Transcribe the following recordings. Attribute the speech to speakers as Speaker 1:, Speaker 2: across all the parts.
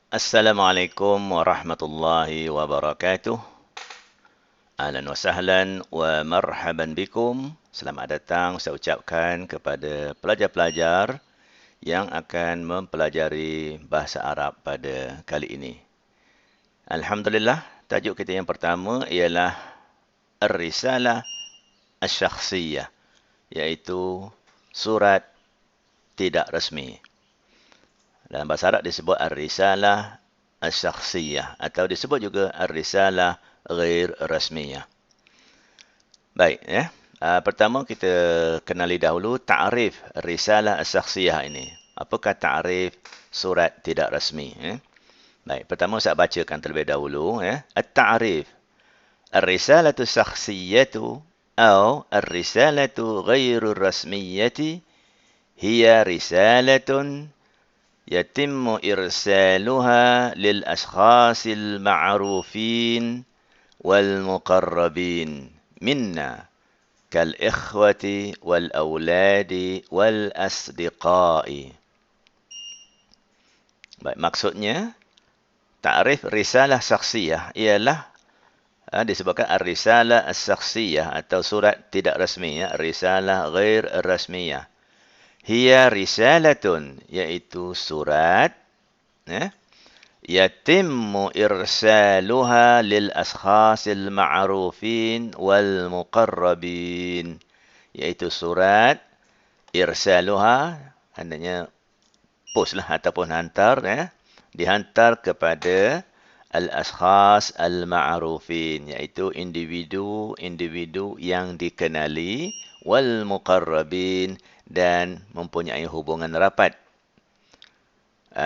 Speaker 1: Assalamualaikum warahmatullahi wabarakatuh. Ahlan wa sahlan wa marhaban bikum. Selamat datang saya ucapkan kepada pelajar-pelajar yang akan mempelajari bahasa Arab pada kali ini. Alhamdulillah, tajuk kita yang pertama ialah Ar-Risalah Asy-Syakhsiyah, iaitu surat tidak rasmi. Dalam bahasa Arab disebut Ar-Risalah Asy-Syakhsiyah atau disebut juga Ar-Risalah Ghair Rasmiyah. Baik, ya. Pertama kita kenali dahulu ta'rif Risalah Asy-Syakhsiyah ini. Apakah ta'rif surat tidak rasmi? Baik, pertama saya bacakan terlebih dahulu. At-ta'rif. Ar-Risalatu Syakhsiyatu atau Ar-Risalatu Ghairu Rasmiyati hiya risalatun يتم إرسالها للأشخاص المعروفين والمقربين منا كالإخوة والأولاد والأصدقاء. Baik, maksudnya takrif risalah syakhsiyah ialah disebutkan ar-risalah as-syakhsiyah atau surat tidak rasmi, risalah ghair rasmiyah. Hiya risalatun, iaitu surat yatimmu irsaluha lil ashkhasil ma'rufin wal muqarrabin, iaitu surat irsaluha, maknanya post lah ataupun hantar, dihantar kepada al-ashkhas al-ma'rufin, iaitu individu-individu yang dikenali, wal muqarrabin, dan mempunyai hubungan rapat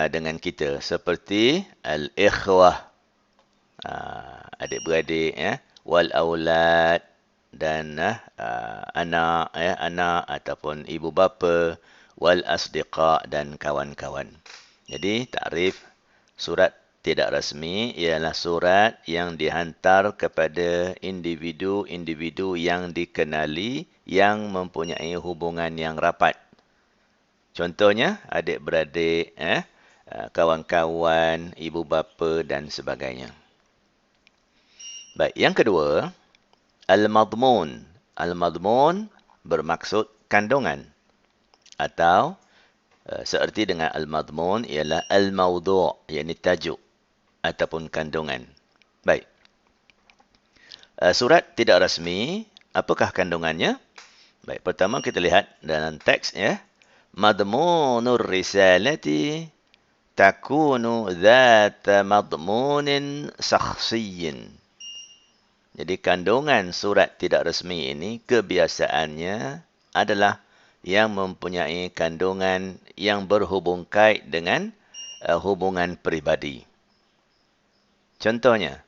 Speaker 1: dengan kita, seperti al-ikhwah, adik-beradik, wal aulad, dan anak ataupun ibu bapa, wal asdiqa, dan kawan-kawan. Jadi takrif surat tidak rasmi ialah surat yang dihantar kepada individu-individu yang dikenali, yang mempunyai hubungan yang rapat. Contohnya adik-beradik, kawan-kawan, ibu bapa, dan sebagainya. Baik, yang kedua, al-madmun. Al-madmun bermaksud kandungan, atau seerti dengan al-madmun ialah al-mawdu', iaitu tajuk ataupun kandungan. Baik. Surat tidak rasmi, apakah kandungannya? Baik, pertama kita lihat dalam teks, madmunur risalati takunu dhata madmunin syakhsiyyin. Jadi kandungan surat tidak rasmi ini kebiasaannya adalah yang mempunyai kandungan yang berhubung kait dengan hubungan peribadi. Contohnya,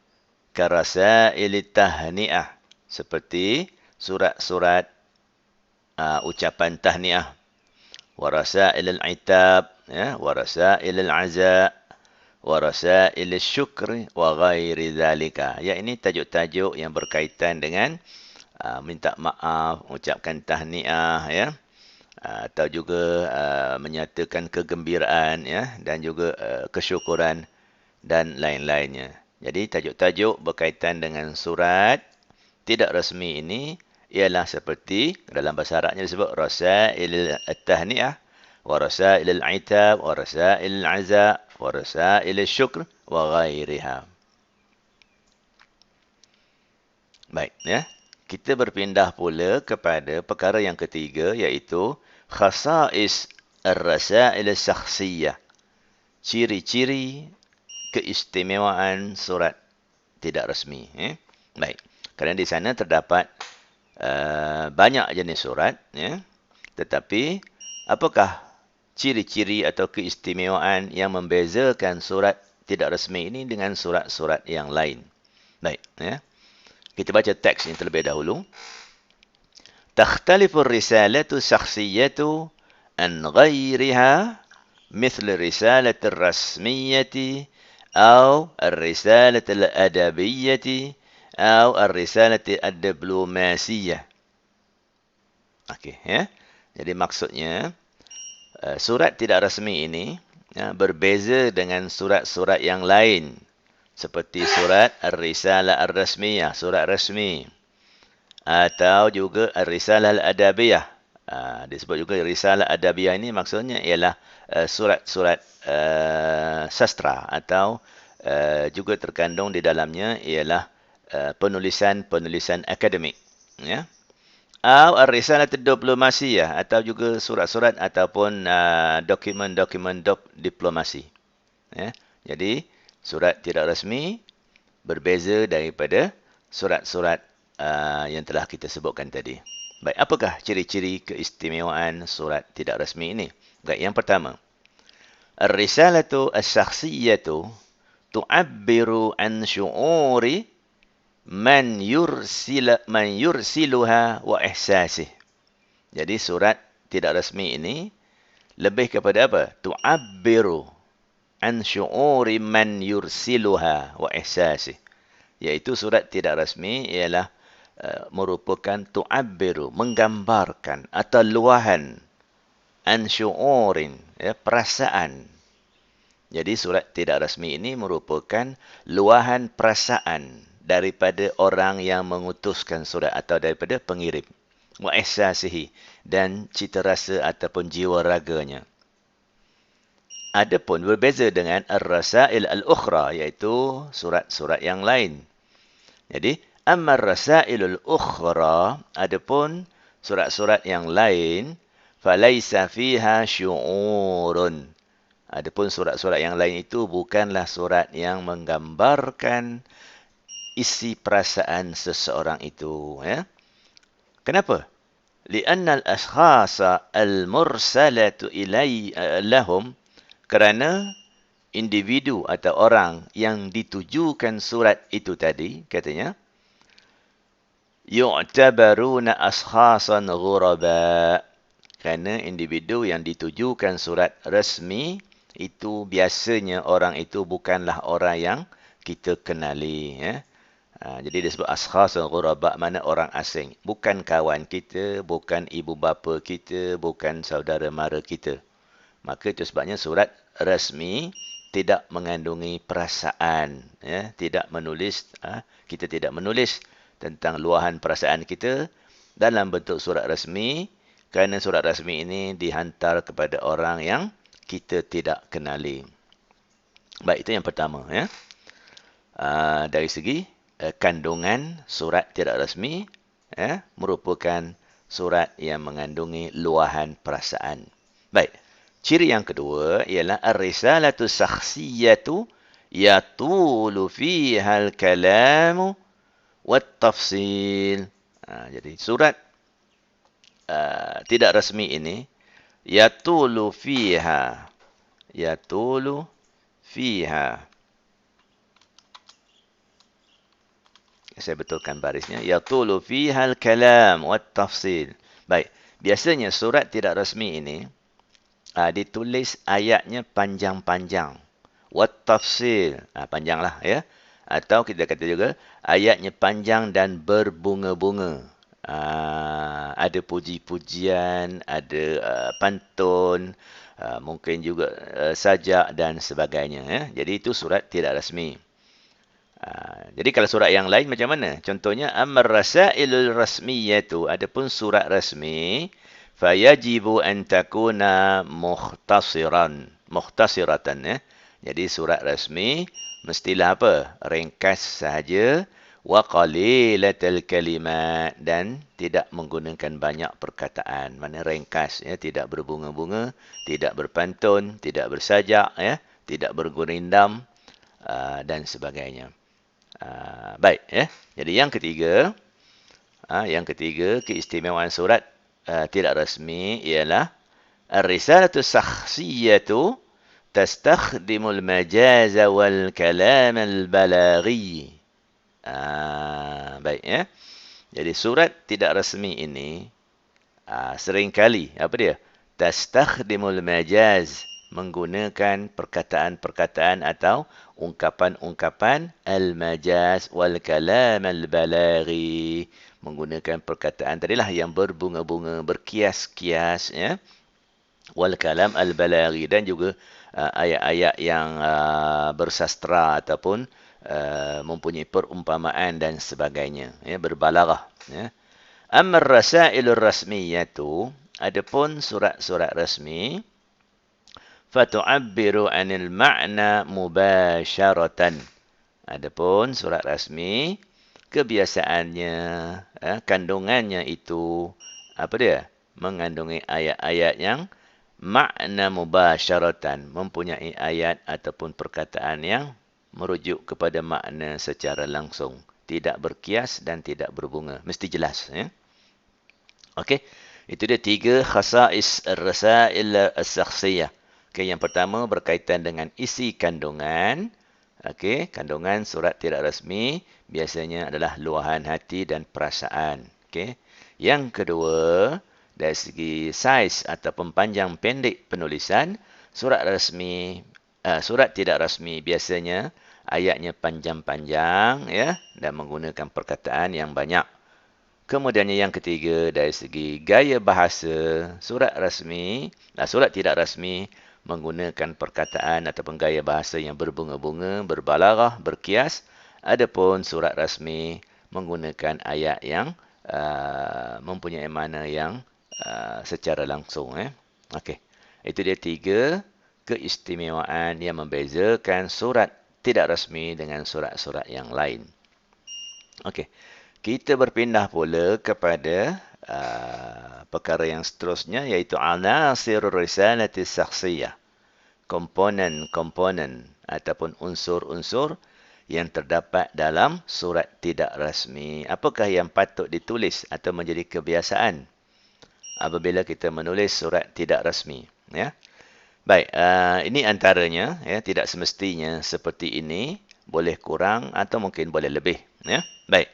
Speaker 1: karasailit tahni'ah, seperti surat-surat ucapan tahni'ah, warasailil itab, warasailil aza, warasailil syukri, wa ghairi dhalika. Ya, ini tajuk-tajuk yang berkaitan dengan minta maaf, ucapkan tahniah, atau juga menyatakan kegembiraan, dan juga kesyukuran dan lain-lainnya. Jadi tajuk-tajuk berkaitan dengan surat tidak rasmi ini ialah seperti dalam bahasa Arabnya disebut rasailil tahniah, wa rasailil itab, wa rasailil aza, wa rasailil syukr, wa ghairiha. Baik, kita berpindah pula kepada perkara yang ketiga, iaitu khasais ar-rasail as-syakhsiyah. Ciri-ciri keistimewaan surat tidak rasmi. Baik, kerana di sana terdapat banyak jenis surat, tetapi apakah ciri-ciri atau keistimewaan yang membezakan surat tidak rasmi ini dengan surat-surat yang lain? Baik, kita baca teks ini terlebih dahulu. Takhtalifu ar-risalatu syakhsiyatu an ghairiha مثل رسالة الرسمية أو الرسالة الأدبية أو الرسالة الدبلوماسية. Okey, Jadi maksudnya surat tidak rasmi ini Ya, berbeza dengan surat-surat yang lain. Seperti surat Ar-Risalah Ar-Rasmiyah, surat rasmi. Atau juga Ar-Risalah Al-Adabiyah. Disebut juga Risalah Adabiyah ini maksudnya ialah surat-surat sastra atau juga terkandung di dalamnya ialah penulisan-penulisan akademik. Ya. Ar-Risalah Diplomasiyah atau juga surat-surat ataupun dokumen-dokumen diplomasi. Ya. Jadi, surat tidak rasmi berbeza daripada surat-surat yang telah kita sebutkan tadi. Baik, apakah ciri-ciri keistimewaan surat tidak rasmi ini? Baik, yang pertama, Ar-Risalatu As-Syakhsiyatu tu'abbiru an syu'uri man yursiluha wa ihsasih. Jadi surat tidak rasmi ini lebih kepada apa? Tu'abbiru an syu'uri man yursiluha wa ihsasih. Iaitu surat tidak rasmi ialah merupakan tu'abbiru, menggambarkan atau luahan an syu'urin, ya, perasaan. Jadi surat tidak rasmi ini merupakan luahan perasaan daripada orang yang mengutuskan surat atau daripada pengirim. Wa ihsasihi, dan cita rasa ataupun jiwa raganya. Adapun berbeza dengan ar-rasail al-ukhra, iaitu surat-surat yang lain. Jadi, amma ar-rasailul ukhra, adapun surat-surat yang lain, falaisa fiha syu'urun. Adapun surat-surat yang lain itu bukanlah surat yang menggambarkan isi perasaan seseorang itu. Ya. Kenapa? Lianna al-ashkhasa al-mursalatu lahum, kerana individu atau orang yang ditujukan surat itu tadi, katanya, yu'tabaruna ashkhasan ghuraba. Kerana individu yang ditujukan surat rasmi, itu biasanya orang itu bukanlah orang yang kita kenali. Ya. Jadi disebut ashkhasan ghuraba, mana orang asing. Bukan kawan kita, bukan ibu bapa kita, bukan saudara mara kita. Maka itu sebabnya surat rasmi tidak mengandungi perasaan. Ya. Tidak menulis, kita tidak menulis tentang luahan perasaan kita dalam bentuk surat rasmi, kerana surat rasmi ini dihantar kepada orang yang kita tidak kenali. Baik, itu yang pertama. Ya. Dari segi kandungan surat tidak rasmi, ya, merupakan surat yang mengandungi luahan perasaan. Baik, ciri yang kedua ialah ar-risalatu syakhsiyatu yatulu fiha al-kalamu wat-tafsil. Jadi surat tidak rasmi ini yatulu fiha saya betulkan barisnya, yatulu fiha al-kalam wat-tafsil. Baik, biasanya surat tidak rasmi ini ditulis ayatnya panjang-panjang. Wat-tafsil, panjanglah, ya. Atau kita kata juga ayatnya panjang dan berbunga-bunga. Ada puji-pujian, ada pantun, mungkin juga sajak dan sebagainya. Ya. Jadi itu surat tidak rasmi. Jadi kalau surat yang lain macam mana? Contohnya, Amar rasailul rasmiyatu, adapun surat rasmi, fayajibu an takuna mukhtasiratan. Ya. Jadi surat rasmi mestilah apa? Ringkas sahaja, wa qalilatal kalimat, dan tidak menggunakan banyak perkataan. Mana ringkas, ya, tidak berbunga-bunga, tidak berpantun, tidak bersajak, ya, tidak bergurindam, dan sebagainya. Baik, ya. Jadi yang ketiga, keistimewaan surat tidak rasmi ialah ar-risalatu syakhsiyatu tastakhdimul majaza wal kalam al-balaghi. Baik, ya. Jadi surat tidak rasmi ini seringkali apa dia? Tastakhdimul majaz, menggunakan perkataan-perkataan atau ungkapan-ungkapan al-majaz wal kalam al-balaghi, menggunakan perkataan tadilah yang berbunga-bunga, berkias-kias, ya. wal kalam al-balaghi, dan juga ayat-ayat yang bersastra ataupun mempunyai perumpamaan dan sebagainya, ya, berbalaghah, ya. Amma ar-rasailur rasmiyatu, adapun surat-surat rasmi, fatu'abbiru 'anil ma'na mubasyaratan. Adapun surat rasmi, kebiasaannya, kandungannya itu apa dia? Mengandungi ayat-ayat yang makna mubasyaratan, mempunyai ayat ataupun perkataan yang merujuk kepada makna secara langsung, tidak berkias dan tidak berbunga, mesti jelas, ya. Okey. Itu dia 3 khasais ar-rasail as-syakhsiyah. Okey, yang pertama berkaitan dengan isi kandungan. Okey, kandungan surat tidak rasmi biasanya adalah luahan hati dan perasaan. Okey. Yang kedua, dari segi saiz ataupun panjang pendek penulisan, surat tidak rasmi biasanya ayatnya panjang-panjang, ya, dan menggunakan perkataan yang banyak. Kemudiannya yang ketiga, dari segi gaya bahasa, surat tidak rasmi menggunakan perkataan ataupun gaya bahasa yang berbunga-bunga, berbalaghah, berkias. Adapun surat rasmi menggunakan ayat yang mempunyai makna yang secara langsung. Okey. Itu dia 3 keistimewaan yang membezakan surat tidak rasmi dengan surat-surat yang lain. Okey. Kita berpindah pula kepada perkara yang seterusnya, iaitu anasirur risalati syakhsiyah. Komponen-komponen ataupun unsur-unsur yang terdapat dalam surat tidak rasmi. Apakah yang patut ditulis atau menjadi kebiasaan apabila kita menulis surat tidak rasmi? Ya. Baik, ini antaranya, ya, tidak semestinya seperti ini, boleh kurang atau mungkin boleh lebih, ya. Baik.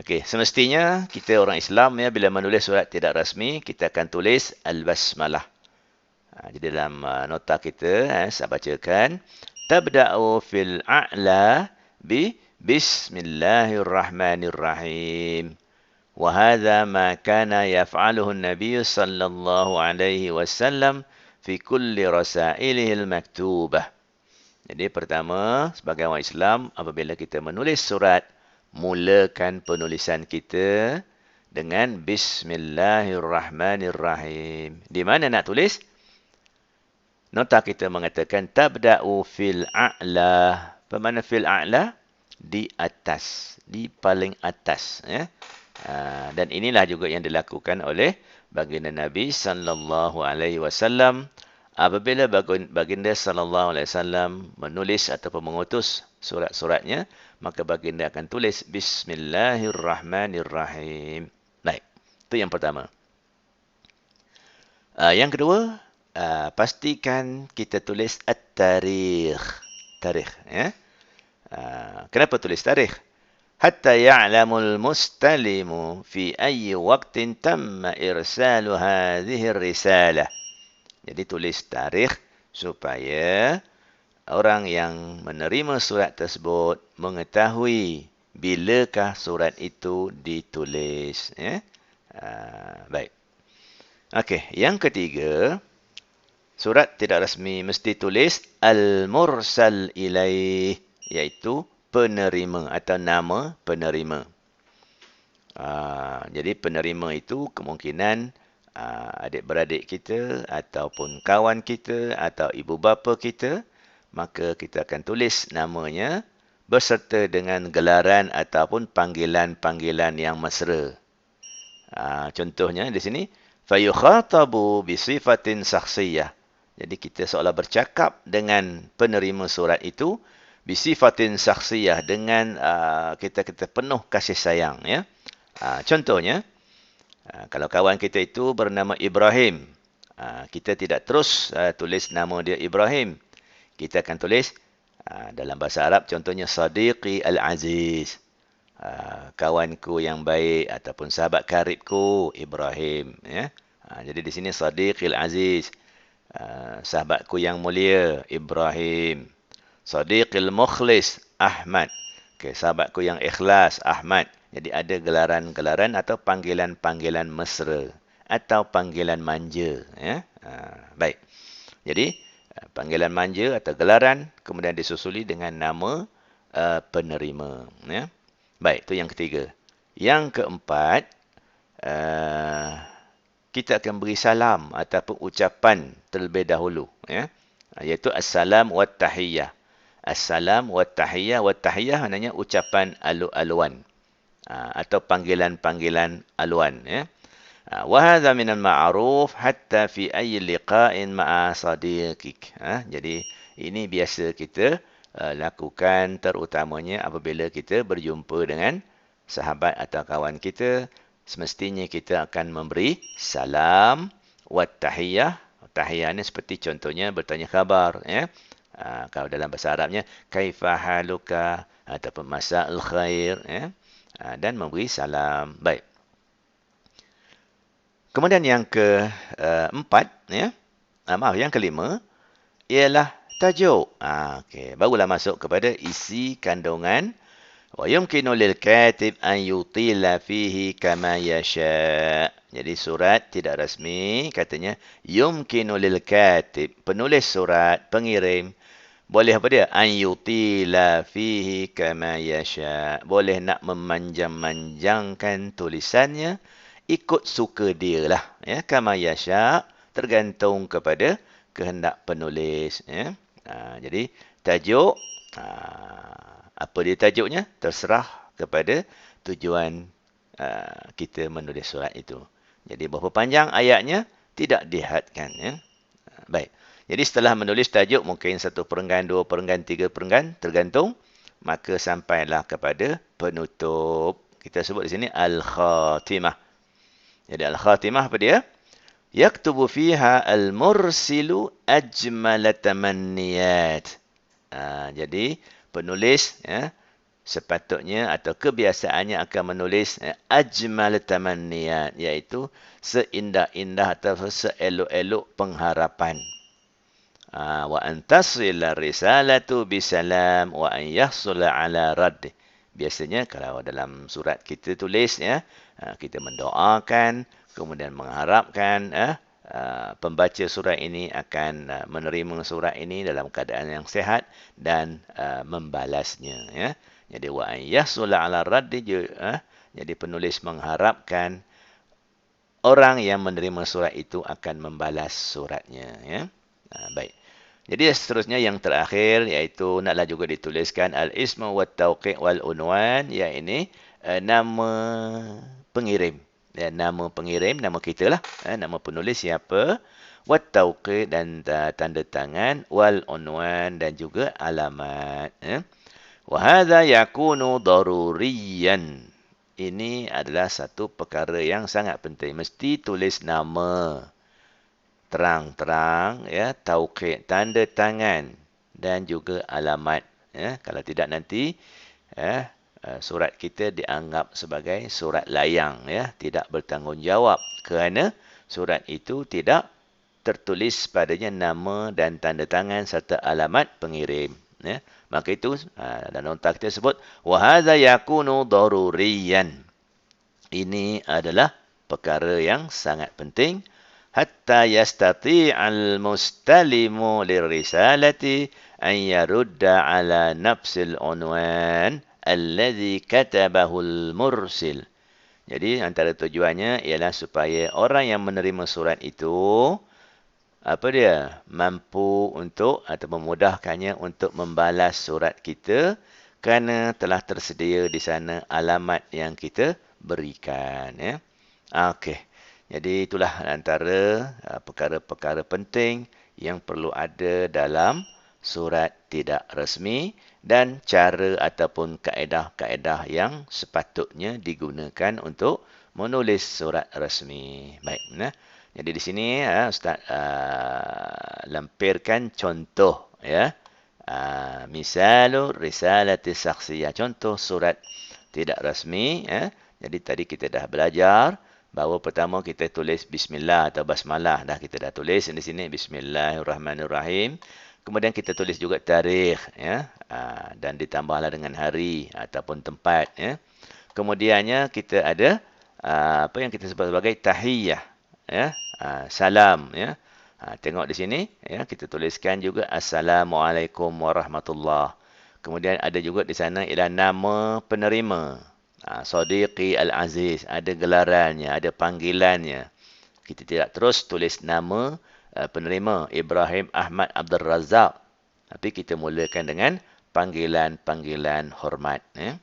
Speaker 1: Okey, semestinya kita orang Islam, ya, bila menulis surat tidak rasmi, kita akan tulis al-basmalah. Jadi dalam nota kita, saya bacakan, tabda'u fil a'la bi bismillahirrahmanirrahim. Wa hadha ma kana yaf'aluhu an-nabiy sallallahu alaihi wasallam fi kulli rasailihil maktubah. Jadi pertama, sebagai orang Islam, apabila kita menulis surat, mulakan penulisan kita dengan Bismillahirrahmanirrahim. Di mana nak tulis? Nota kita mengatakan tabda'u fil a'la. Bermakna fil a'la? Di atas. Di paling atas. Ya? Dan inilah juga yang dilakukan oleh baginda Nabi sallallahu alaihi wasallam apabila baginda sallallahu alaihi wasallam menulis ataupun mengutus surat-suratnya, maka baginda akan tulis Bismillahirrahmanirrahim. Baik, itu yang pertama. Yang kedua, pastikan kita tulis at-tarikh. Tarikh, ya. Kenapa tulis tarikh? Hatta ya'lamul mustalimu fi ayyi waqtin tamma irsalu hadhihi risalah. Jadi tulis tarikh supaya orang yang menerima surat tersebut mengetahui bilakah surat itu ditulis. Ya? Baik. Okey, yang ketiga, surat tidak rasmi mesti tulis al-mursal ilaih, iaitu penerima atau nama penerima. Jadi penerima itu kemungkinan adik-beradik kita ataupun kawan kita atau ibu bapa kita, maka kita akan tulis namanya berserta dengan gelaran ataupun panggilan-panggilan yang mesra. Contohnya di sini, fayukhatabu bisifatin syakhsiyah. Jadi kita seolah bercakap dengan penerima surat itu bisifatin syakhsiyah, dengan kita penuh kasih sayang, ya. Contohnya, kalau kawan kita itu bernama Ibrahim, kita tidak terus tulis nama dia Ibrahim. Kita akan tulis dalam bahasa Arab, contohnya Sadiqi Al-Aziz, kawanku yang baik ataupun sahabat karibku Ibrahim. Ya? Jadi di sini Sadiqi Al-Aziz, sahabatku yang mulia Ibrahim. Sadiqil Mukhlis Ahmad, sahabatku yang ikhlas Ahmad. Jadi ada gelaran-gelaran atau panggilan-panggilan mesra atau panggilan manja. Ya? Baik. Jadi, panggilan manja atau gelaran kemudian disusuli dengan nama penerima. Ya. Baik, itu yang ketiga. Yang keempat, uh, kita akan beri salam ataupun ucapan terlebih dahulu. Ya. Iaitu assalam wa tahiyyah. Assalam wa tahiyyah. Wa tahiyyah maknanya ucapan alu-aluan. Atau panggilan-panggilan aluan. Ya. وهذا من المعروف حتى في أي لقاء مع صديقك. Jadi ini biasa kita lakukan terutamanya apabila kita berjumpa dengan sahabat atau kawan kita. Semestinya kita akan memberi salam wa tahiyyah. Tahiyyah ni seperti contohnya bertanya khabar. Ya. Kalau dalam bahasa Arabnya, kaifa haluka ataupun masa'al khair. Ya. Dan memberi salam. Baik. Kemudian yang keempat, yang kelima, ialah tajuk. Okey, barulah masuk kepada isi kandungan. Wa yumkinu lil katib an yutila fihi kama yasha. Jadi surat tidak rasmi, katanya yumkinu lil katib, penulis surat, pengirim, boleh apa dia? An yutila fihi kama yasha. Boleh nak memanjang-manjangkan tulisannya ikut suka dia lah. Ya, kama yasha, tergantung kepada kehendak penulis. Ya. Jadi, tajuk, apa dia tajuknya? Terserah kepada tujuan kita menulis surat itu. Jadi, berapa panjang ayatnya? Tidak dihadkan. Ya. Baik. Jadi, setelah menulis tajuk, mungkin 1 perenggan, 2 perenggan, 3 perenggan, tergantung. Maka sampailah kepada penutup. Kita sebut di sini Al-Khatimah. Jadi Al-Khatimah apa dia? Yaktubu fiha al-mursilu ajmal tamanniyat. Jadi penulis sepatutnya atau kebiasaannya akan menulis ajmal tamanniyat, iaitu seindah-indah atau seelok-elok pengharapan. Wa an tasila risalatu bisalam wa an yahsula ala radd. Biasanya kalau dalam surat kita tulis kita mendoakan, kemudian mengharapkan pembaca surat ini akan menerima surat ini dalam keadaan yang sehat dan membalasnya. Ya. Jadi wa an yahsula ala radd, jadi penulis mengharapkan orang yang menerima surat itu akan membalas suratnya. Ya. Baik. Jadi seterusnya yang terakhir, iaitu naklah juga dituliskan al-ismu wa tauqi' wal unwan, iaitu nama pengirim. Ya, nama pengirim, nama kita lah. Nama penulis siapa. Wa tauqi' dan tanda tangan. Wal unwan dan juga alamat. Wa hadha yakunu daruriyan. Ini adalah satu perkara yang sangat penting. Mesti tulis nama. Terang-terang, tauqid, tanda tangan dan juga alamat. Kalau tidak nanti surat kita dianggap sebagai surat layang, tidak bertanggungjawab kerana surat itu tidak tertulis padanya nama dan tanda tangan serta alamat pengirim. Maka itu dalam nota kita sebut wa hadza yakunu daruriyan. Ini adalah perkara yang sangat penting. Hatta yastati'al mustalimu lirisalati an yarudda ala nafsil unwan alladhi katabahul mursil. Jadi antara tujuannya ialah supaya orang yang menerima surat itu mampu untuk atau memudahkannya untuk membalas surat kita kerana telah tersedia di sana alamat yang kita berikan. Okey. Jadi itulah antara perkara-perkara penting yang perlu ada dalam surat tidak rasmi dan cara ataupun kaedah-kaedah yang sepatutnya digunakan untuk menulis surat rasmi. Baik. Jadi di sini Ustaz lampirkan contoh misalu risalati saksiyah, contoh surat tidak rasmi. Jadi tadi kita dah belajar bahawa pertama kita tulis bismillah atau basmalah. Kita dah tulis di sini bismillahirrahmanirrahim. Kemudian kita tulis juga tarikh dan ditambahlah dengan hari ataupun tempat. Kemudiannya kita ada apa yang kita sebut sebagai tahiyyah, salam. Tengok di sini, ya, kita tuliskan juga Assalamualaikum warahmatullahi. Kemudian ada juga di sana ialah nama penerima. Sadiqi Al-Aziz, ada gelarannya, ada panggilannya. Kita tidak terus tulis nama penerima Ibrahim Ahmad Abdul Razak. Tapi kita mulakan dengan panggilan-panggilan hormat. Ya.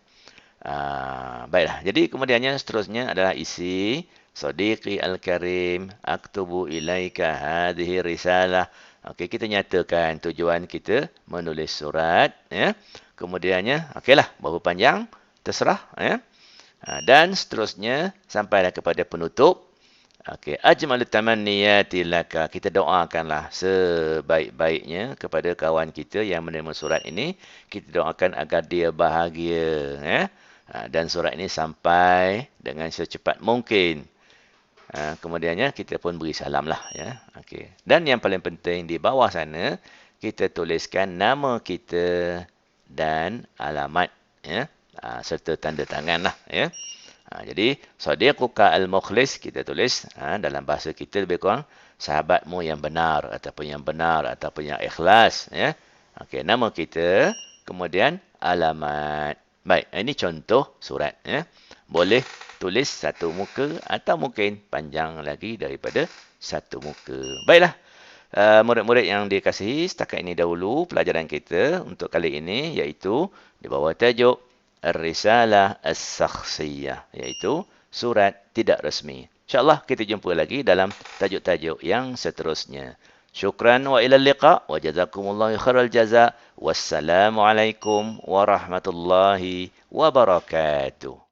Speaker 1: Baiklah. Jadi kemudiannya seterusnya adalah isi Sadiqi Al-Karim, aktubu ilaika hadhihi risalah. Okey, kita nyatakan tujuan kita menulis surat. Ya. Kemudiannya, okeylah, berapa panjang? Terserah. Ya. Dan seterusnya, sampailah kepada penutup. Okey, ajmalut tamanniyati laka. Kita doakanlah sebaik-baiknya kepada kawan kita yang menerima surat ini. Kita doakan agar dia bahagia, ya. Dan surat ini sampai dengan secepat mungkin. Kemudiannya kita pun beri salam lah, ya. Okey. Dan yang paling penting di bawah sana kita tuliskan nama kita dan alamat, ya. Serta tanda tangan lah, ya. Jadi, sadiquka al-mukhlis kita tulis dalam bahasa kita lebih kurang sahabatmu yang benar ataupun yang ikhlas, ya. Okey, nama kita, kemudian alamat. Baik, ini contoh surat, ya. Boleh tulis satu muka atau mungkin panjang lagi daripada satu muka. Baiklah. Murid-murid yang dikasihi, setakat ini dahulu pelajaran kita untuk kali ini, iaitu di bawah tajuk Ar-Risalah As-Sakhsiyah, iaitu surat tidak resmi. InsyaAllah kita jumpa lagi dalam tajuk-tajuk yang seterusnya. Syukran wa ilal liqa wa jazakumullahu khairal jaza. Wassalamualaikum warahmatullahi wabarakatuh.